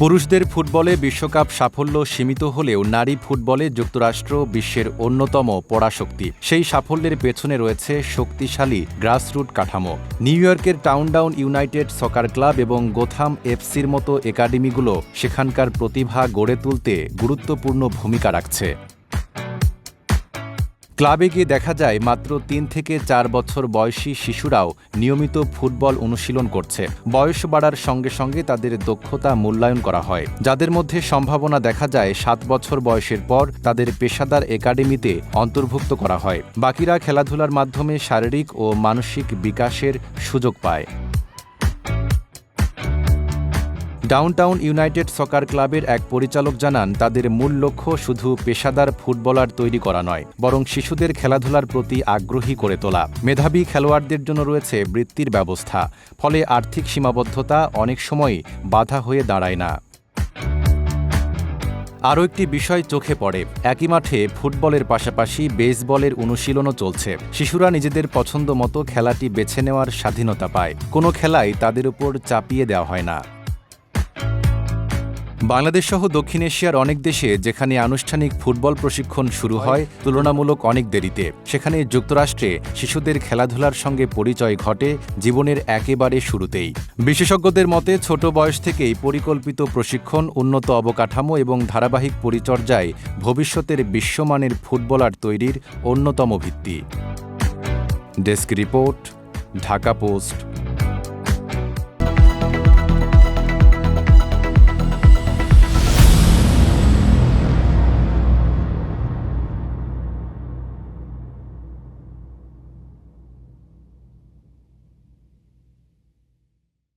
পুরুষদের ফুটবলে বিশ্বকাপ সাফল্য সীমিত হলেও নারী ফুটবলে যুক্তরাষ্ট্র বিশ্বের অন্যতম পরাশক্তি। সেই সাফল্যের পেছনে রয়েছে শক্তিশালী গ্রাসরুট কাঠামো। নিউ ইয়র্কের টাউনটাউন ইউনাইটেড সকার ক্লাব এবং গোথাম এফসির মতো একাডেমিগুলো সেখানকার প্রতিভা গড়ে তুলতে গুরুত্বপূর্ণ ভূমিকা রাখছে। ক্লাবে গিয়ে দেখা যায় মাত্র ৩ থেকে ৪ বছর বয়সী শিশুরাও নিয়মিত ফুটবল অনুশীলন করছে। বয়স বাড়ার সঙ্গে সঙ্গে তাদের দক্ষতা মূল্যায়ন করা হয়। যাদের মধ্যে সম্ভাবনা দেখা যায় ৭ বছর বয়সের পর তাদের পেশাদার একাডেমিতে অন্তর্ভুক্ত করা হয়। বাকিরা খেলাধুলার মাধ্যমে শারীরিক ও মানসিক বিকাশের সুযোগ পায়। ডাউনটাউন ইউনাইটেড সকার ক্লাবের এক পরিচালক জানান, তাদের মূল লক্ষ্য শুধু পেশাদার ফুটবলার তৈরি করা নয়, বরং শিশুদের খেলাধুলার প্রতি আগ্রহী করে তোলা। মেধাবী খেলোয়াড়দের জন্য রয়েছে বৃত্তির ব্যবস্থা, ফলে আর্থিক সীমাবদ্ধতা অনেক সময়ই বাধা হয়ে দাঁড়ায় না। আরও একটি বিষয় চোখে পড়ে, একই মাঠে ফুটবলের পাশাপাশি বেসবলের অনুশীলনও চলছে। শিশুরা নিজেদের পছন্দ মতো খেলাটি বেছে নেওয়ার স্বাধীনতা পায়। কোনো খেলাই তাদের উপর চাপিয়ে দেওয়া হয় না। বাংলাদেশ সহ দক্ষিণ এশিয়ার অনেক দেশে যেখানে আনুষ্ঠানিক ফুটবল প্রশিক্ষণ শুরু হয় তুলনামূলক অনেক দেরিতে, সেখানে যুক্তরাষ্ট্রে শিশুদের খেলাধুলার সঙ্গে পরিচয় ঘটে জীবনের একেবারে শুরুতেই। বিশেষজ্ঞদের মতে ছোট বয়স থেকেই পরিকল্পিত প্রশিক্ষণ, উন্নত অবকাঠামো এবং ধারাবাহিক পরিচর্যায় ভবিষ্যতের বিশ্বমানের ফুটবলার তৈরির অন্যতম ভিত্তি। Desk report, Dhaka post.